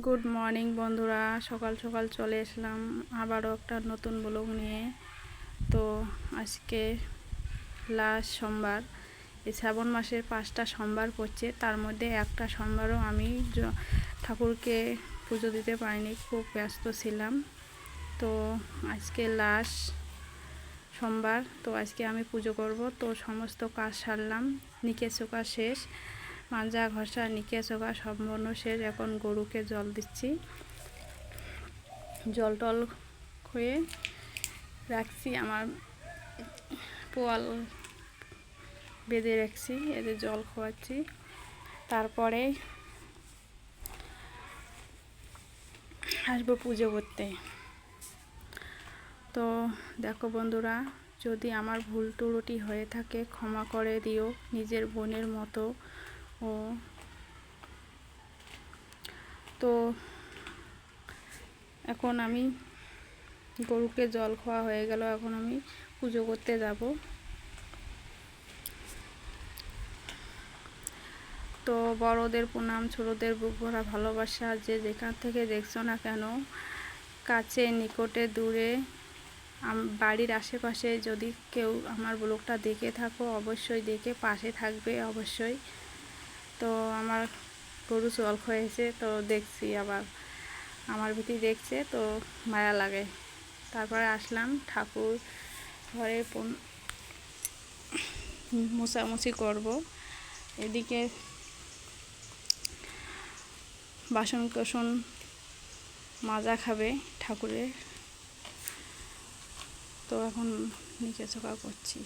Good morning বন্ধুরা, সকাল সকাল চলে আসলাম আবারও একটা নতুন ব্লগ নিয়ে। তো আজকে লাস্ট সোমবার, এই শ্রাবণ মাসের 5টা সোমবার পড়ছে, তার মধ্যে একটা সোমবারও আমি ঠাকুরকে পুজো দিতে পারিনি, খুব ব্যস্ত ছিলাম। তো আজকে লাস্ট সোমবার, তো আজকে আমি পুজো করব। তো সমস্ত কাজ সারলাম, নিকে চোকা শেষ, মাজা ঘষা নিকে চোকা সম্পূর্ণ শেষ। এখন গরুকে জল দিচ্ছি, জল টল খুঁয়ে রাখছি, আমার পোয়াল বেঁধে রাখছি, এদের জল খাওয়াচ্ছি। তারপরে আসবো পুজো করতে। তো দেখো বন্ধুরা, যদি আমার ভুল ত্রুটি হয়ে থাকে ক্ষমা করে দিও, নিজের বোনের মতো। ও তো এখন আমি গরুকে জল খাওয়া হয়ে গেল, এখন আমি পুজো করতে যাব। তো বড়দের প্রণাম, ছোটদের বুক ভরা ভালোবাসা। যে যেখান থেকে দেখছো না কেন, কাছে নিকটে দূরে, বাড়ির আশেপাশে যদি কেউ আমার ব্লগটা দেখে থাকো, অবশ্যই দেখে পাশে থাকবে অবশ্যই। তো আমার গরু জল হয়েছে, তো দেখছি আবার আমার ভিতরে দেখছে, তো মায়া লাগে। তারপরে আসলাম ঠাকুর ঘরে মোছামুছি করব। এদিকে বাসন কোসন মাজা খাবে ঠাকুরের, তো এখন নিচে চোখা করছি।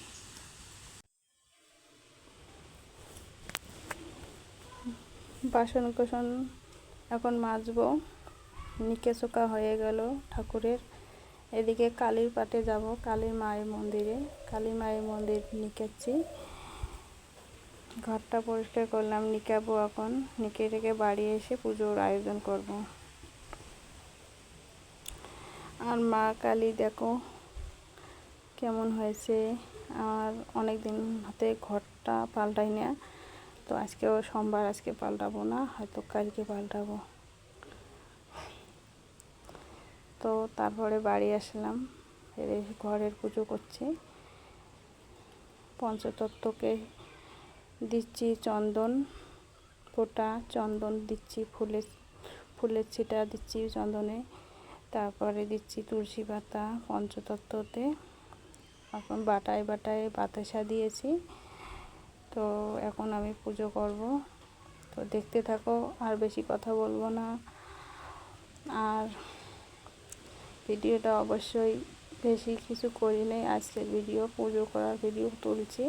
বাসন কোসন এখন মাজবো, নিকে চোখা হয়ে গেল ঠাকুরের। এদিকে কালীর পাটে যাব, কালীর মায়ের মন্দিরে, কালী মায়ের মন্দির নিকেছি। ঘরটা পরিষ্কার করলাম, নিকাবো এখন। নিকে রেখে বাড়ি এসে পুজোর আয়োজন করব। আর মা কালী দেখো কেমন হয়েছে। আর অনেক দিন হাতে ঘরটা পাল্টাই না, তো আজকেও সোমবার, আজকে পাল্টাবো না, হয়তো কালকে পাল্টাবো। তো তারপরে বাড়ি আসলাম, ঘরের পুজো করছি। পঞ্চতত্ত্বকে দিচ্ছি চন্দন ফোঁটা, চন্দন দিচ্ছি, ফুলের ছিটা দিচ্ছি চন্দনে। তারপরে দিচ্ছি তুলসী পাতা পঞ্চতত্ত্বতে। এখন বাটায় বাটায় বাতাসা দিয়েছি। তো এখন আমি পুজো করব, তো দেখতে থাকো, আর বেশি কথা বলবো না। আর ভিডিওটা অবশ্যই বেশি কিছু করি নাই, আজকের ভিডিও পুজো করার ভিডিও তুলছি।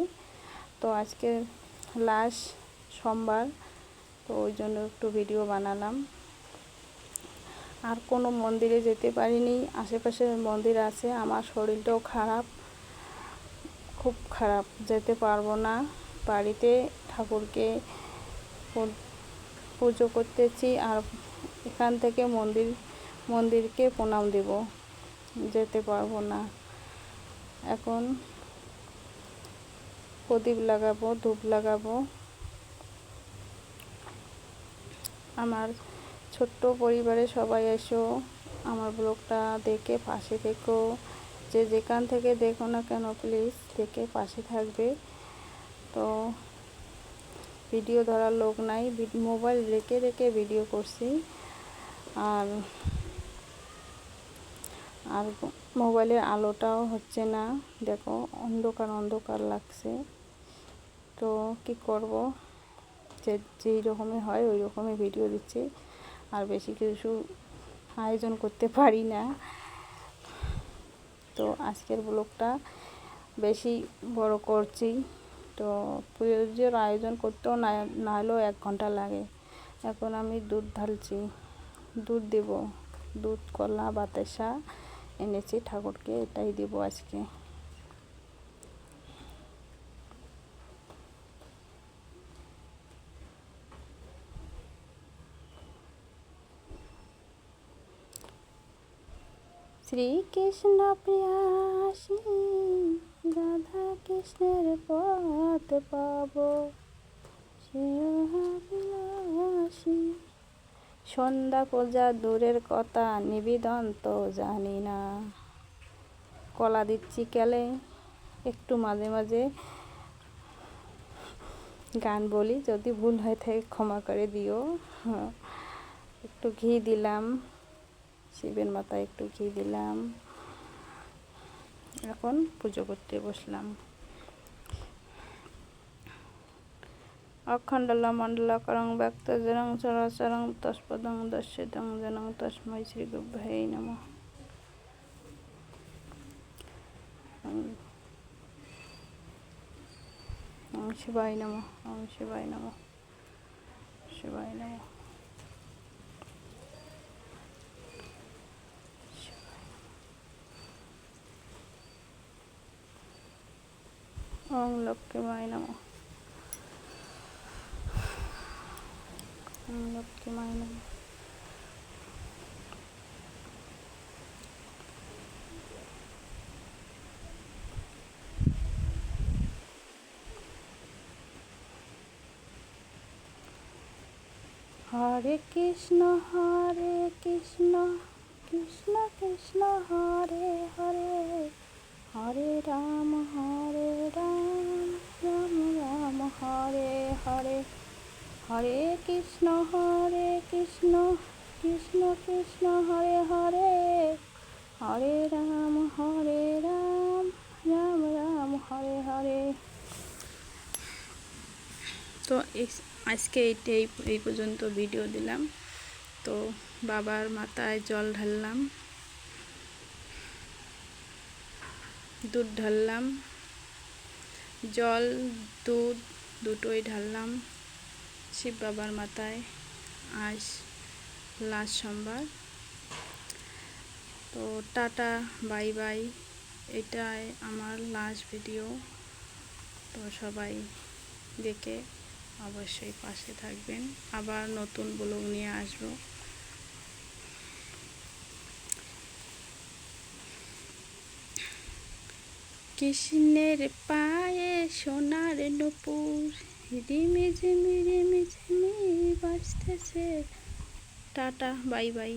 তো আজকে লাস্ট সোমবার, তো ওই জন্য একটু ভিডিও বানালাম। আর কোনো মন্দিরে যেতে পারিনি, আশেপাশে মন্দির আছে, আমার শরীরটাও খারাপ, খুব খারাপ, যেতে পারবো না। বাড়িতে ঠাকুরকে পুজো করতেছি, আর এখান থেকে মন্দিরকে প্রণাম দেব, যেতে পারবো না। এখন প্রদীপ লাগাবো, ধূপ লাগাবো। আমার ছোট্ট পরিবারে সবাই এসো, আমার ব্লগটা দেখে পাশে থেকো। যে যেখান থেকে দেখো না কেন, প্লিজ দেখে পাশে থাকবে। তো ভিডিও ধরার লোক নাই, মোবাইল রেখে রেখে ভিডিও করছি। আর আর মোবাইলের আলোটাও হচ্ছে না, দেখো অন্ধকার অন্ধকার লাগছে। তো কি করব, যেই রকমই হয় ওই রকমই ভিডিও দিচ্ছি, আর বেশি কিছু আয়োজন করতে পারি না। তো আজকের ব্লগটা বেশি বড় করছি। তো পুজোর আয়োজন করতেও না হলেও 1 ঘন্টা লাগে। এখন আমি দুধ ঢালছি, দুধ দেব, দুধ কলা বাতাসা এনেছি ঠাকুরকে, এটাই দেব আজকে। শ্রীকৃষ্ণ প্রিয়াসী, রাধা কৃষ্ণের পথ পাব, শ্রেয়সী সন্ধ্যা পূজা দূরের কথা, নিবেদন তো জানি না। কলা দিচ্ছি কেলে, একটু মাঝে মাঝে গান বলি, যদি ভুল হয়ে থাকে ক্ষমা করে দিও। একটু ঘি দিলাম, শিবের মাথায় একটু ঘি দিলাম। এখন পুজো করতে বসলাম। অখণ্ডলমণ্ডলকরং ব্যক্তজরং চরাচরং তৎপদং দর্শিতং জনং তস্मै শ্রীগুরুভ্যৈ নমঃ। ওম শিবায় নমঃ, ওম শিবায় নমঃ, শিবায় নমঃ। ওম লক্ষ্মীমায় নমঃ, ওম লক্ষ্মীমায় নমঃ। হরে কৃষ্ণ কৃষ্ণ কৃষ্ণ হরে হরে, হরে রাম রাম রাম হরে হরে, হরে কৃষ্ণ কৃষ্ণ কৃষ্ণ হরে হরে, হরে রাম রাম রাম হরে হরে। তো আজকে এই পর্যন্ত ভিডিও দিলাম। তো বাবার মাথায় জল ঢাললাম, দুধ ঢাললাম, জল দুধ দুটোই ঢাললাম শিব বাবার মাথায়। আজ লাস্ট সোমবার। তো টাটা, বাই বাই। এটাই আমার লাস্ট ভিডিও। তো সবাই দেখে অবশ্যই পাশে থাকবেন। আবার নতুন ব্লগ নিয়ে আসবো। কৃষ্ণের পায়ে সোনার নূপুর, রিমি ঝিমি বাজতেছে। Tata, bye bye.